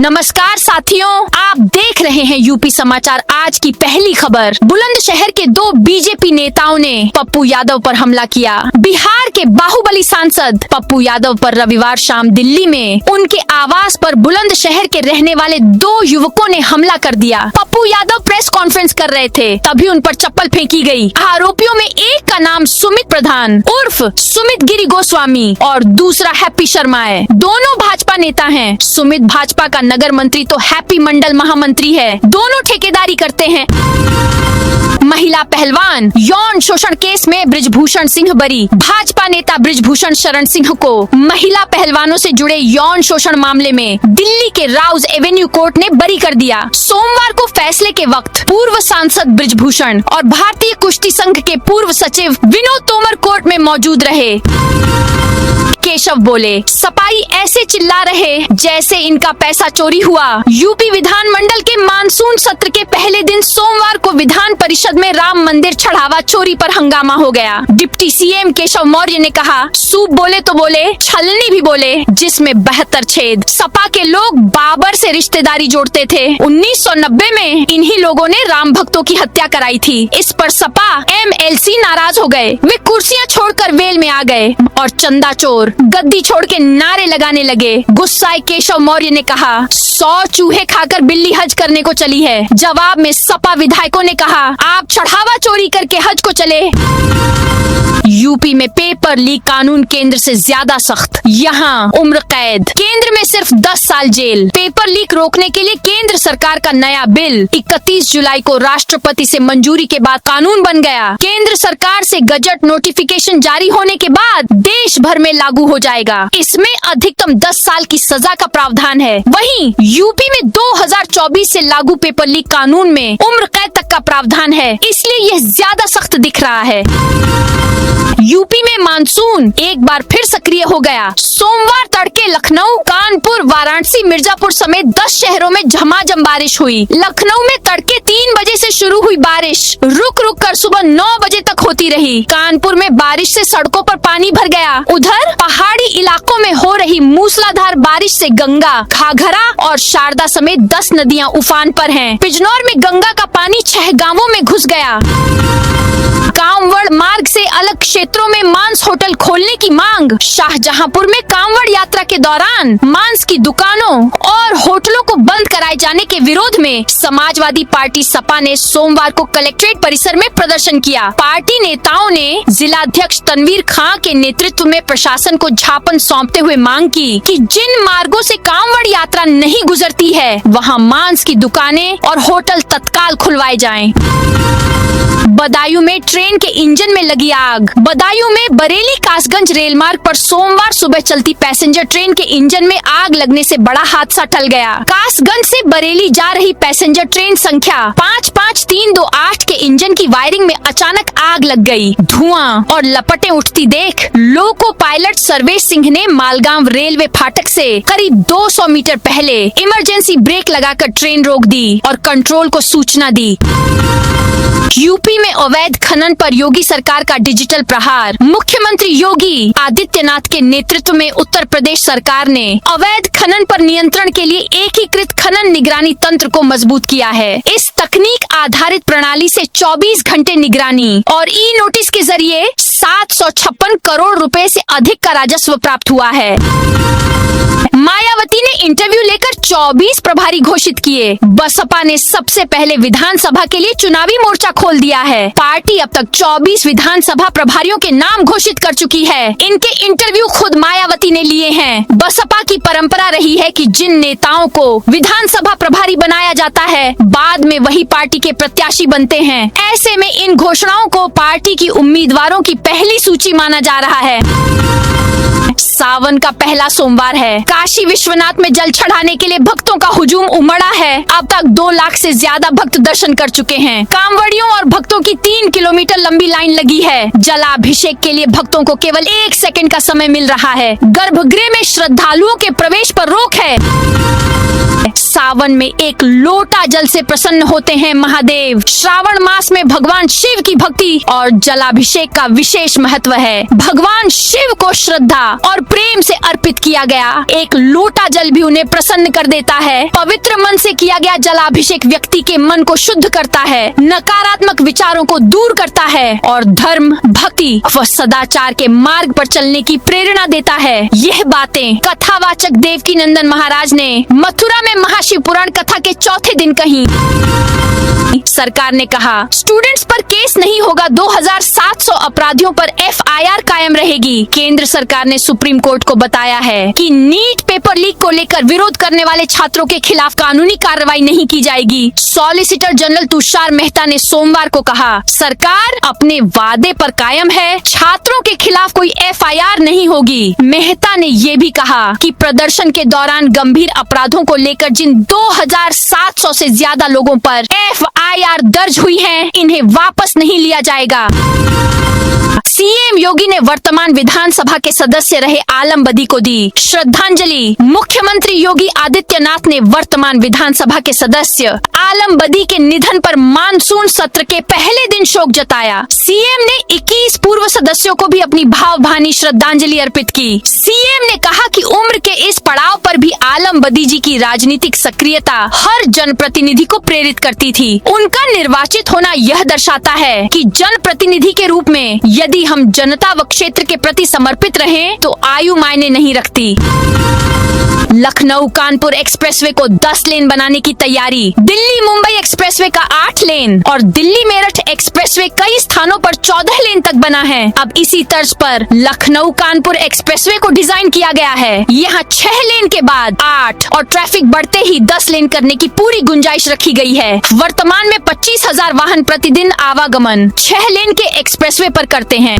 नमस्कार साथियों, आप देख रहे हैं यूपी समाचार। आज की पहली खबर, बुलंदशहर के दो बीजेपी नेताओं ने पप्पू यादव पर हमला किया। बिहार के बाहुबली सांसद पप्पू यादव पर रविवार शाम दिल्ली में उनके आवास पर बुलंदशहर के रहने वाले दो युवकों ने हमला कर दिया। पप्पू यादव प्रेस कॉन्फ्रेंस कर रहे थे, तभी उन पर चप्पल फेंकी गई। आरोपियों में एक का नाम सुमित प्रधान उर्फ सुमित गिरी गोस्वामी और दूसरा हैप्पी शर्मा है। दोनों भाजपा नेता हैं। सुमित भाजपा का नगर मंत्री तो हैप्पी मंडल महामंत्री है। दोनों ठेकेदारी करते हैं। महिला पहलवान यौन शोषण केस में बृजभूषण सिंह बरी। भाजपा नेता बृजभूषण शरण सिंह को महिला पहलवानों से जुड़े यौन शोषण मामले में दिल्ली के राउज एवेन्यू कोर्ट ने बरी कर दिया। सोमवार को फैसले के वक्त पूर्व सांसद बृजभूषण और भारतीय कुश्ती संघ के पूर्व सचिव विनोद तोमर कोर्ट में मौजूद रहे। केशव बोले, सपाई ऐसे चिल्ला रहे जैसे इनका पैसा चोरी हुआ। यूपी विधानमंडल के मानसून सत्र के पहले दिन सोमवार को विधान परिषद में राम मंदिर चढ़ावा चोरी पर हंगामा हो गया। डिप्टी सीएम केशव मौर्य ने कहा, सूप बोले तो बोले, छलनी भी बोले, जिसमें 72 छेद। सपा के लोग बाबर से रिश्तेदारी जोड़ते थे। 1990 में इन्हीं लोगों ने राम भक्तों की हत्या कराई थी। इस पर सपा एमएलसी नाराज हो गए। वे कुर्सियां छोड़कर वेल में आ गए और चंदा चोर गद्दी छोड़ के नारे लगाने लगे। गुस्साए केशव मौर्य ने कहा, 100 चूहे खाकर बिल्ली हज करने को चली है। जवाब में सपा विधायकों ने कहा, आप चढ़ावा चोरी करके हज को चले। यूपी में पेपर लीक कानून केंद्र से ज्यादा सख्त, यहाँ उम्र कैद, केंद्र में सिर्फ 10 साल जेल। पेपर लीक रोकने के लिए केंद्र सरकार का नया बिल 31 जुलाई को राष्ट्रपति से मंजूरी के बाद कानून बन गया। केंद्र सरकार से गजट नोटिफिकेशन जारी होने के बाद देश भर में लागू हो जाएगा। इसमें अधिकतम 10 साल की सजा का प्रावधान है। वहीं यूपी में 2024 से लागू पेपर लीक कानून में उम्र कैद तक का प्रावधान है, इसलिए यह ज्यादा सख्त दिख रहा है। यूपी में मानसून एक बार फिर सक्रिय हो गया। सोमवार तड़के लखनऊ, कानपुर, वाराणसी, मिर्जापुर समेत 10 शहरों में झमाझम बारिश हुई। लखनऊ में तड़के 3 बजे से शुरू हुई बारिश रुक रुक कर सुबह 9 बजे तक होती रही। कानपुर में बारिश से सड़कों पर पानी भर गया। उधर पहाड़ी इलाकों में हो रही मूसलाधार बारिश से गंगा, घाघरा और शारदा समेत 10 नदियां उफान पर हैं। बिजनौर में गंगा का पानी 6 गांवों में घुस गया। कांवड़ मार्ग से अलग क्षेत्रों में मांस होटल खोलने की मांग। शाहजहांपुर में कांवड़ यात्रा के दौरान मांस की दुकानों और होटलों को बंद कराए जाने के विरोध में समाजवादी पार्टी सपा ने सोमवार को कलेक्ट्रेट परिसर में प्रदर्शन किया। पार्टी नेताओं ने जिलाध्यक्ष तनवीर खां के नेतृत्व में प्रशासन को ज्ञापन सौंपते हुए मांग की कि जिन मार्गों से कांवड़ यात्रा नहीं गुजरती है, वहां मांस की दुकानें और होटल तत्काल खुलवाए जाएं। बदायूं में ट्रेन के इंजन में लगी आग। बदायूं में बरेली कासगंज रेल मार्ग पर सोमवार सुबह चलती पैसेंजर ट्रेन के इंजन में आग लगने से बड़ा हादसा टल गया। कासगंज से बरेली जा रही पैसेंजर ट्रेन संख्या 55328 के इंजन की वायरिंग में अचानक आग लग गई। धुआं और लपटें उठती देख लोको पायलट सर्वेश सिंह ने मालगांव रेलवे फाटक से करीब 200 मीटर पहले इमरजेंसी ब्रेक लगाकर ट्रेन रोक दी और कंट्रोल को सूचना दी। यूपी में अवैध खनन पर योगी सरकार का डिजिटल प्रहार। मुख्यमंत्री योगी आदित्यनाथ के नेतृत्व में उत्तर प्रदेश सरकार ने अवैध खनन पर नियंत्रण के लिए एकीकृत खनन निगरानी तंत्र को मजबूत किया है। इस तकनीक आधारित प्रणाली से 24 घंटे निगरानी और ई नोटिस के जरिए 756 करोड़ रुपए से अधिक का राजस्व प्राप्त हुआ है। मायावती ने इंटरव्यू लेकर 24 प्रभारी घोषित किए। बसपा ने सबसे पहले विधानसभा के लिए चुनावी मोर्चा खोल दिया है। पार्टी अब तक 24 विधानसभा प्रभारियों के नाम घोषित कर चुकी है। इनके इंटरव्यू खुद मायावती ने लिए हैं। बसपा की परंपरा रही है कि जिन नेताओं को विधानसभा प्रभारी बनाया जाता है, बाद में वही पार्टी के प्रत्याशी बनते हैं। ऐसे में इन घोषणाओं को पार्टी की उम्मीदवारों की पहली सूची माना जा रहा है। सावन का पहला सोमवार है। काशी विश्वनाथ में जल चढ़ाने के लिए भक्तों का हुजूम उमड़ा है। अब तक 2 लाख से ज्यादा भक्त दर्शन कर चुके हैं। कांवड़ियों और भक्तों की 3 किलोमीटर लंबी लाइन लगी है। जलाभिषेक के लिए भक्तों को केवल 1 सेकंड का समय मिल रहा है। गर्भगृह में श्रद्धालुओं के प्रवेश पर रोक है। सावन में एक लोटा जल से प्रसन्न होते हैं महादेव। श्रावण मास में भगवान शिव की भक्ति और जलाभिषेक का विशेष महत्व है। भगवान शिव को श्रद्धा और प्रेम से अर्पित किया गया एक लोटा जल भी उन्हें प्रसन्न कर देता है। पवित्र मन से किया गया जलाभिषेक व्यक्ति के मन को शुद्ध करता है, नकारात्मक विचारों को दूर करता है और धर्म, भक्ति व सदाचार के मार्ग पर चलने की प्रेरणा देता है। यह बातें कथावाचक देवकीनंदन महाराज ने मथुरा में महाशिव पुराण कथा के चौथे दिन कही। सरकार ने कहा स्टूडेंट्स पर केस नहीं होगा, 2700 अपराधियों पर FIR कायम रहेगी। केंद्र सरकार ने सुप्रीम कोर्ट को बताया है कि नीट पेपर लीक को लेकर विरोध करने वाले छात्रों के खिलाफ कानूनी कार्रवाई नहीं की जाएगी। सॉलिसिटर जनरल तुषार मेहता ने सोमवार को कहा सरकार अपने वादे पर कायम है, छात्रों के खिलाफ कोई FIR नहीं होगी। मेहता ने ये भी कहा कि प्रदर्शन के दौरान गंभीर अपराधों को लेकर जिन 2700 से ज्यादा लोगों पर FIR दर्ज हुई है, इन्हें वापस नहीं लिया जाएगा। सीएम योगी ने वर्तमान विधानसभा के सदस्य रहे आलम बदी को दी श्रद्धांजलि। मुख्यमंत्री योगी आदित्यनाथ ने वर्तमान विधानसभा के सदस्य आलम बदी के निधन पर मानसून सत्र के पहले दिन शोक जताया। सीएम ने 21 पूर्व सदस्यों को भी अपनी भावभीनी श्रद्धांजलि अर्पित की। सीएम ने कहा कि उम्र के इस पड़ाव पर भी आलम बदी जी की राजनीतिक सक्रियता हर जनप्रतिनिधि को प्रेरित करती थी। उनका निर्वाचित होना यह दर्शाता है कि जनप्रतिनिधि के रूप में यदि हम जनता व क्षेत्र के प्रति समर्पित रहें तो आयु मायने नहीं रखती। लखनऊ कानपुर एक्सप्रेसवे को 10 लेन बनाने की तैयारी। दिल्ली मुंबई एक्सप्रेसवे का 8 लेन और दिल्ली मेरठ एक्सप्रेसवे कई स्थानों पर 14 लेन तक बना है। अब इसी तर्ज पर लखनऊ कानपुर एक्सप्रेसवे को डिजाइन किया गया है। यहाँ 6 लेन के बाद 8 और ट्रैफिक बढ़ते ही 10 लेन करने की पूरी गुंजाइश रखी गई है। वर्तमान में 25,000 वाहन प्रतिदिन आवागमन 6 लेन के एक्सप्रेसवे पर करते हैं।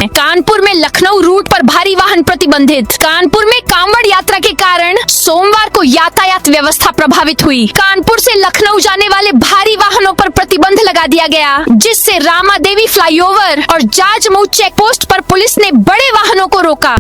कानपुर में लखनऊ रूट पर भारी वाहन प्रतिबंधित। कानपुर में कांवड़ यात्रा के कारण सोमवार को यातायात व्यवस्था प्रभावित हुई। कानपुर से लखनऊ जाने वाले भारी वाहनों पर प्रतिबंध लगा दिया गया, जिससे रामा देवी फ्लाईओवर और जाजमऊ चेक पोस्ट पर पुलिस ने बड़े वाहनों को रोका।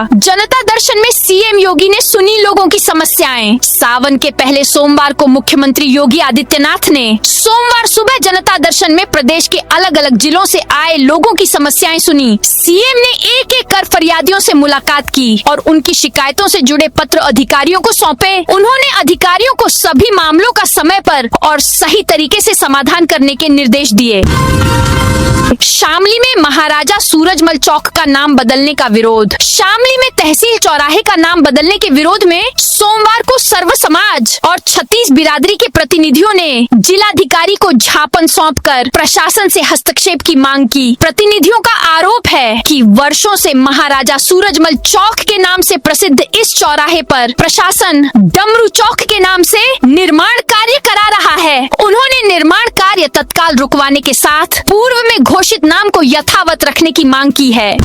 जनता दर्शन में सीएम योगी ने सुनी लोगों की समस्याएं। सावन के पहले सोमवार को मुख्यमंत्री योगी आदित्यनाथ ने सोमवार सुबह जनता दर्शन में प्रदेश के अलग अलग जिलों से आए लोगों की समस्याएं सुनी। सीएम ने एक एक कर फरियादियों से मुलाकात की और उनकी शिकायतों से जुड़े पत्र अधिकारियों को सौंपे। उन्होंने अधिकारियों को सभी मामलों का समय पर और सही तरीके से समाधान करने के निर्देश दिए। शामली में महाराजा सूरजमल चौक का नाम बदलने का विरोध। शामली में तहसील चौराहे का नाम बदलने के विरोध में सोमवार को सर्व समाज और 36 बिरादरी के प्रतिनिधियों ने जिलाधिकारी को ज्ञापन सौंपकर प्रशासन से हस्तक्षेप की मांग की। प्रतिनिधियों का आरोप है कि वर्षों से महाराजा सूरजमल चौक के नाम से प्रसिद्ध इस चौराहे पर प्रशासन डमरू चौक के नाम से निर्माण कार्य करा रहा है। उन्होंने निर्माण कार्य तत्काल रुकवाने के साथ पूर्व में घोषित नाम को यथावत रखने की मांग की है।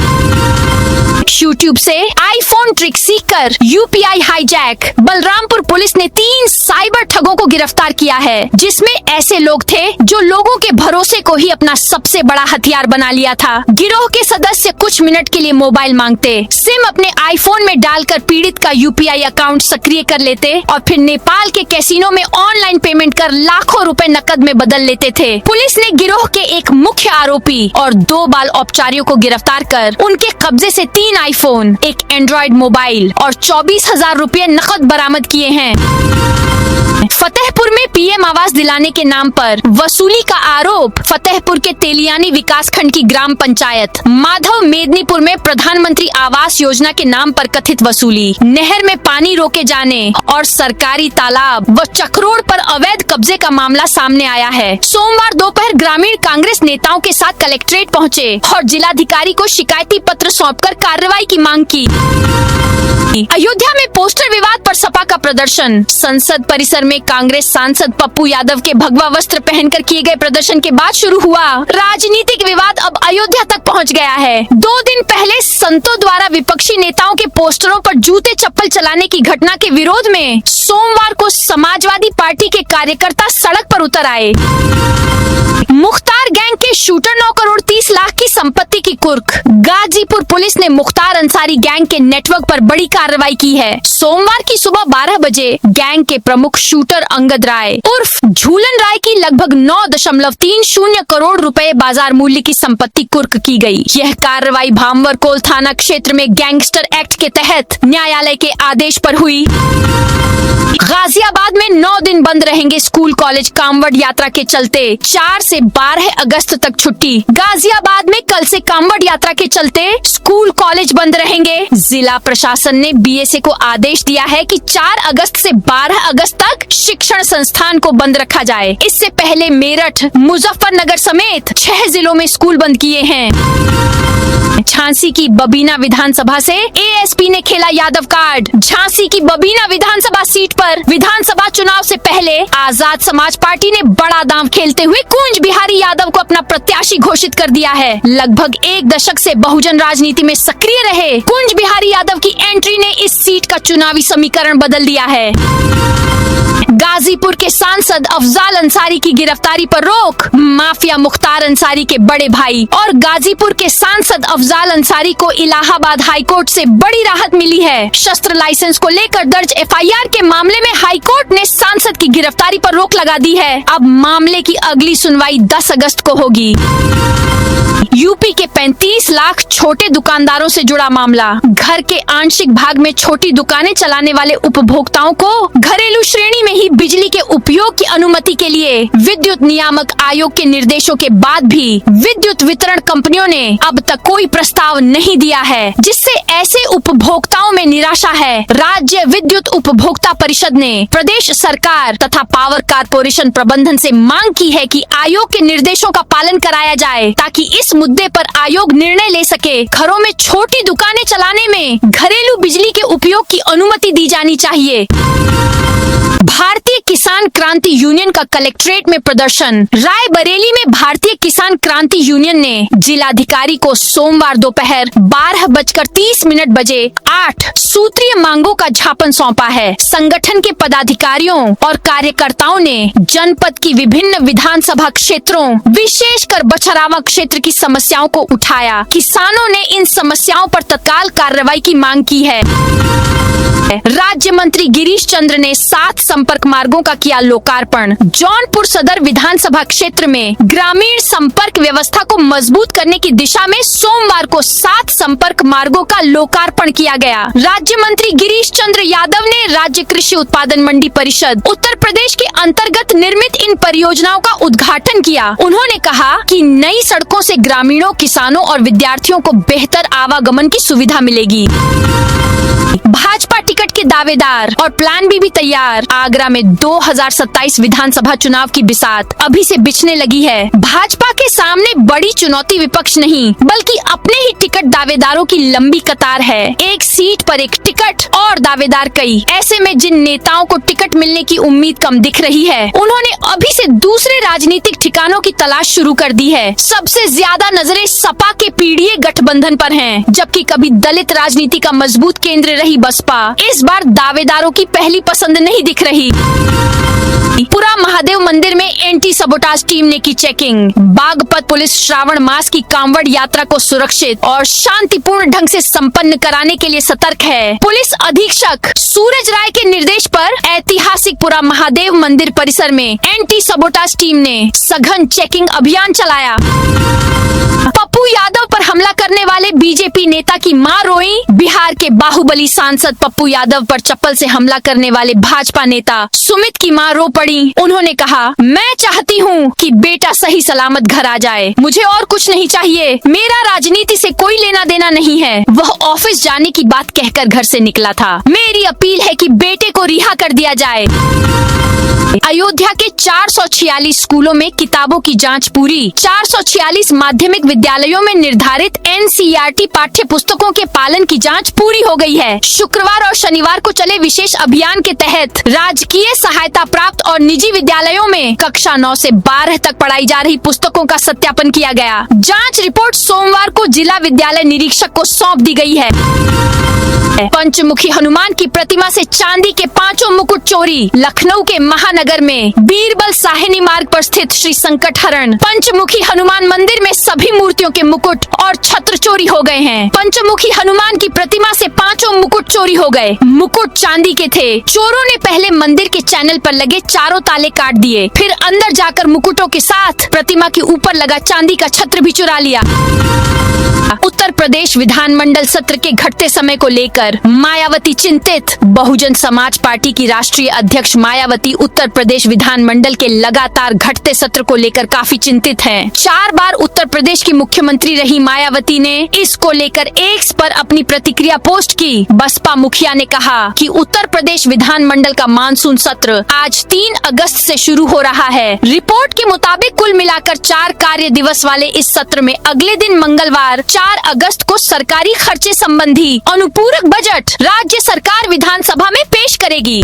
YouTube से आईफोन ट्रिक सीखकर UPI हाईजैक। बलरामपुर पुलिस ने 3 साइबर ठगों को गिरफ्तार किया है, जिसमें ऐसे लोग थे जो लोगों के भरोसे को ही अपना सबसे बड़ा हथियार बना लिया था। गिरोह के सदस्य कुछ मिनट के लिए मोबाइल मांगते, सिम अपने आईफोन में डालकर पीड़ित का UPI अकाउंट सक्रिय कर लेते और फिर नेपाल के कैसीनो में ऑनलाइन पेमेंट कर लाखों रुपए नकद में बदल लेते थे। पुलिस ने गिरोह के एक मुख्य आरोपी और 2 बाल औपचारियों को गिरफ्तार कर उनके कब्जे से 3 आईफोन, एक एंड्रॉइड मोबाइल और 24,000 रुपए नकद बरामद किए हैं। फतेहपुर में पीएम आवास दिलाने के नाम पर वसूली का आरोप। फतेहपुर के तेलियानी विकासखंड की ग्राम पंचायत माधव मेदनीपुर में प्रधानमंत्री आवास योजना के नाम पर कथित वसूली, नहर में पानी रोके जाने और सरकारी तालाब व चक्रोड़ पर अवैध कब्जे का मामला सामने आया है। सोमवार दोपहर ग्रामीण कांग्रेस नेताओं के साथ कलेक्ट्रेट पहुंचे और जिलाधिकारी को शिकायती पत्र सौंपकर कार्रवाई की मांग की। अयोध्या में पोस्टर विवाद पर सपा का प्रदर्शन। संसद परिसर में कांग्रेस सांसद पप्पू यादव के भगवा वस्त्र पहनकर किए गए प्रदर्शन के बाद शुरू हुआ राजनीतिक विवाद अब अयोध्या तक पहुंच गया है। 2 दिन पहले संतों द्वारा विपक्षी नेताओं के पोस्टरों पर जूते चप्पल चलाने की घटना के विरोध में सोमवार को समाजवादी पार्टी के कार्यकर्ता सड़क पर उतर आए। मुख्तार गैंग के शूटर 9 करोड़ 30 लाख की संपत्ति की कुर्क। गाजीपुर पुलिस ने मुख्तार अंसारी गैंग के नेटवर्क पर बड़ी कार्रवाई की है। सोमवार की सुबह 12 बजे गैंग के प्रमुख शूटर अंगद राय उर्फ झूलन राय की लगभग 9.30 करोड़ रुपए बाजार मूल्य की संपत्ति कुर्क की गई। यह कार्रवाई भामवर कोल थाना क्षेत्र में गैंगस्टर एक्ट के तहत न्यायालय के आदेश पर हुई। गाजियाबाद में 9 दिन बंद रहेंगे स्कूल कॉलेज कांवड़ यात्रा के चलते 4 से 12 अगस्त तक छुट्टी। गाजियाबाद में कल से कांवड़ यात्रा के चलते स्कूल कॉलेज बंद रहेंगे। जिला प्रशासन ने बीएसए को आदेश दिया है कि 4 अगस्त से 12 अगस्त तक शिक्षण संस्थान को बंद रखा जाए। इससे पहले मेरठ, मुजफ्फरनगर समेत 6 जिलों में स्कूल बंद किए हैं। झांसी की बबीना विधानसभा से एएसपी ने खेला यादव कार्ड। झांसी की बबीना विधानसभा सीट पर विधानसभा चुनाव से पहले आजाद समाज पार्टी ने बड़ा दांव खेलते हुए कुंज बिहारी यादव को अपना प्रत्याशी घोषित कर दिया है। लगभग 1 दशक से बहुजन राजनीति में सक्रिय रहे कुंज बिहारी यादव की एंट्री ने इस सीट का चुनावी समीकरण बदल दिया है। गाजीपुर के सांसद अफजाल अंसारी की गिरफ्तारी पर रोक। माफिया मुख्तार अंसारी के बड़े भाई और गाजीपुर के सांसद अफजाल अंसारी को इलाहाबाद हाईकोर्ट से बड़ी राहत मिली है। शस्त्र लाइसेंस को लेकर दर्ज एफआईआर के मामले में हाईकोर्ट ने सांसद की गिरफ्तारी पर रोक लगा दी है। अब मामले की अगली सुनवाई 10 अगस्त को होगी। यूपी के 35 लाख छोटे दुकानदारों से जुड़ा मामला। घर के आंशिक भाग में छोटी दुकानें चलाने वाले उपभोक्ताओं को घरेलू श्रेणी में ही बिजली के उपयोग की अनुमति के लिए विद्युत नियामक आयोग के निर्देशों के बाद भी विद्युत वितरण कंपनियों ने अब तक कोई प्रस्ताव नहीं दिया है, जिससे ऐसे उपभोक्ताओं में निराशा है। राज्य विद्युत उपभोक्ता परिषद ने प्रदेश सरकार तथा पावर कारपोरेशन प्रबंधन से मांग की है कि आयोग के निर्देशों का पालन कराया जाए, ताकि इस मुद्दे पर आयोग निर्णय ले सके। घरों में छोटी दुकानें चलाने में घरेलू बिजली के उपयोग की अनुमति दी जानी चाहिए। भारतीय किसान क्रांति यूनियन का कलेक्ट्रेट में प्रदर्शन। रायबरेली में भारतीय किसान क्रांति यूनियन ने जिलाधिकारी को सोमवार दोपहर 12:30 बजे 8 सूत्रीय मांगों का ज्ञापन सौंपा है। संगठन के पदाधिकारियों और कार्यकर्ताओं ने जनपद की विभिन्न विधानसभा क्षेत्रों, विशेषकर बछरावा क्षेत्र की समस्याओं को उठाया। किसानों ने इन समस्याओं पर तत्काल कार्रवाई की मांग की है। राज्य मंत्री गिरीश चंद्र ने 7 संपर्क मार्गों का किया लोकार्पण। जौनपुर सदर विधानसभा क्षेत्र में ग्रामीण संपर्क व्यवस्था को मजबूत करने की दिशा में सोमवार को 7 संपर्क मार्गों का लोकार्पण किया गया। राज्य मंत्री गिरीश चंद्र यादव ने राज्य कृषि उत्पादन मंडी परिषद उत्तर प्रदेश के अंतर्गत निर्मित इन परियोजनाओं का उद्घाटन किया। उन्होंने कहा कि नई सड़कों से ग्रामीणों, किसानों और विद्यार्थियों को बेहतर आवागमन की सुविधा मिलेगी। भाजपा टिकट के दावेदार और प्लान बी भी तैयार। आगरा में 2027 विधानसभा चुनाव की बिसात अभी से बिछने लगी है। भाजपा के सामने बड़ी चुनौती विपक्ष नहीं, बल्कि अपने ही टिकट दावेदारों की लंबी कतार है। एक सीट पर एक टिकट और दावेदार कई। ऐसे में जिन नेताओं को टिकट मिलने की उम्मीद कम दिख रही है, उन्होंने अभी से दूसरे राजनीतिक ठिकानों की तलाश शुरू कर दी है। सबसे ज्यादा नजरें सपा के पीडीए गठबंधन पर हैं, जबकि कभी दलित राजनीति का मजबूत केंद्र रही बसपा इस बार दावेदारों की पहली पसंद नहीं दिख रही। पुरा महादेव मंदिर में एंटी सबोटाज टीम ने की चेकिंग। बागपत पुलिस श्रावण मास की कांवड़ यात्रा को सुरक्षित और शांतिपूर्ण ढंग से संपन्न कराने के लिए सतर्क है। पुलिस अधीक्षक सूरज राय के निर्देश पर ऐतिहासिक पुरा महादेव मंदिर परिसर में एंटी सबोटाज टीम ने सघन चेकिंग अभियान चलाया। पप्पू यादव पर हमला करने वाले बीजेपी नेता की मां रोई। बिहार के बाहुबली सांसद पप्पू यादव पर चप्पल से हमला करने वाले भाजपा नेता सुमित की मां रो पड़ी। उन्होंने कहा, मैं चाहती हूं कि बेटा सही सलामत घर आ जाए, मुझे और कुछ नहीं चाहिए। मेरा राजनीति से कोई लेना देना नहीं है। वह ऑफिस जाने की बात कहकर घर से निकला था। मेरी अपील है कि बेटे को रिहा कर दिया जाए। अयोध्या के 446 स्कूलों में किताबों की जांच पूरी। 446 माध्यमिक विद्यालयों में निर्धारित एनसीईआरटी पाठ्य पुस्तकों के पालन की जांच पूरी हो गई है। शुक्रवार और शनिवार को चले विशेष अभियान के तहत राजकीय सहायता प्राप्त और निजी विद्यालयों में कक्षा 9 से 12 तक पढ़ाई जा रही पुस्तकों का सत्यापन किया गया। जांच रिपोर्ट सोमवार को जिला विद्यालय निरीक्षक को सौंप दी गई है। पंचमुखी हनुमान की प्रतिमा से चांदी के 5 मुकुट चोरी। लखनऊ के महानगर नगर में बीरबल साहिनी मार्ग पर स्थित श्री संकटहरण पंचमुखी हनुमान मंदिर में सभी मूर्तियों के मुकुट और छत्र चोरी हो गए हैं। पंचमुखी हनुमान की प्रतिमा से 5 मुकुट चोरी हो गए। मुकुट चांदी के थे। चोरों ने पहले मंदिर के चैनल पर लगे चारों ताले काट दिए, फिर अंदर जाकर मुकुटों के साथ प्रतिमा के ऊपर लगा चांदी का छत्र भी चुरा लिया। उत्तर प्रदेश विधानमंडल सत्र के घटते समय को लेकर मायावती चिंतित। बहुजन समाज पार्टी की राष्ट्रीय अध्यक्ष मायावती उत्तर प्रदेश विधानमंडल के लगातार घटते सत्र को लेकर काफी चिंतित हैं। 4 बार उत्तर प्रदेश की मुख्यमंत्री रही मायावती ने इसको लेकर एक्स पर अपनी प्रतिक्रिया पोस्ट की। बसपा मुखिया ने कहा कि उत्तर प्रदेश विधानमंडल का मानसून सत्र आज 3 अगस्त से शुरू हो रहा है। रिपोर्ट के मुताबिक कुल मिलाकर 4 कार्य दिवस वाले इस सत्र में अगले दिन मंगलवार 4 अगस्त को सरकारी खर्चे संबंधी अनुपूरक बजट राज्य सरकार विधानसभा में पेश करेगी।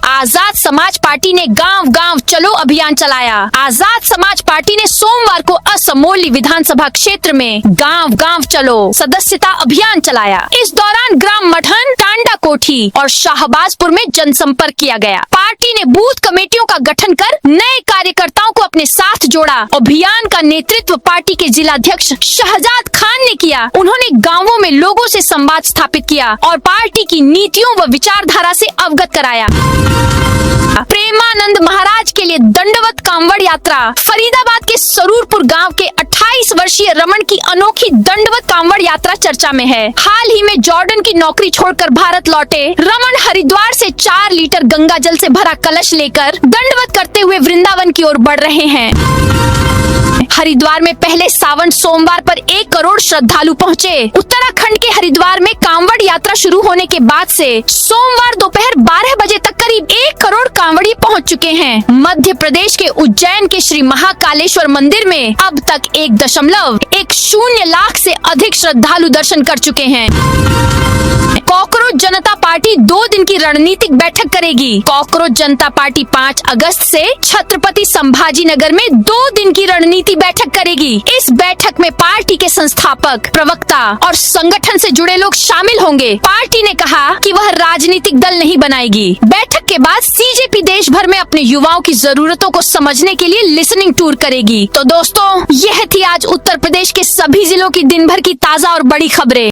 आजाद समाज पार्टी ने गांव गांव चलो अभियान चलाया। आजाद समाज पार्टी ने सोमवार को असमोली विधानसभा क्षेत्र में गांव गांव चलो सदस्यता अभियान चलाया। इस दौरान ग्राम मठन, टांडा कोठी और शाहबाजपुर में जनसंपर्क किया गया। पार्टी ने बूथ कमेटियों का गठन कर नए कार्यकर्ताओं को अपने साथ जोड़ा। अभियान का नेतृत्व पार्टी के जिलाध्यक्ष शहजाद खान ने किया। उन्होंने गाँवों में लोगों से संवाद स्थापित किया और पार्टी की नीतियों व विचारधारा से अवगत कराया। प्रेमानंद महाराज के लिए दंडवत कांवड़ यात्रा। फरीदाबाद के सरूरपुर गांव के 28 वर्षीय रमन की अनोखी दंडवत कांवड़ यात्रा चर्चा में है। हाल ही में जॉर्डन की नौकरी छोड़कर भारत लौटे रमन हरिद्वार से 4 लीटर गंगा जल से भरा कलश लेकर दंडवत करते हुए वृंदावन की ओर बढ़ रहे हैं। हरिद्वार में पहले सावन सोमवार पर 1 करोड़ श्रद्धालु पहुँचे। उत्तराखंड के हरिद्वार में कांवड़ यात्रा शुरू होने के बाद से सोमवार दोपहर 12 बजे तक करीब 1 करोड़ कांवड़ी पहुंच चुके हैं। मध्य प्रदेश के उज्जैन के श्री महाकालेश्वर मंदिर में अब तक 1.10 लाख से अधिक श्रद्धालु दर्शन कर चुके हैं। कॉकरोच जनता पार्टी 2 दिन की रणनीतिक बैठक करेगी। कॉकरोच जनता पार्टी 5 अगस्त से छत्रपति संभाजी नगर में 2 दिन की रणनीति बैठक करेगी। इस बैठक में पार्टी के संस्थापक, प्रवक्ता और संगठन से जुड़े लोग शामिल होंगे। पार्टी ने कहा कि वह राजनीतिक दल नहीं बनाएगी। बैठक के बाद सीजेपी देश भर में अपने युवाओं की जरूरतों को समझने के लिए लिसनिंग टूर करेगी। तो दोस्तों, यह थी आज उत्तर प्रदेश के सभी जिलों की दिन भर की ताजा और बड़ी खबरें।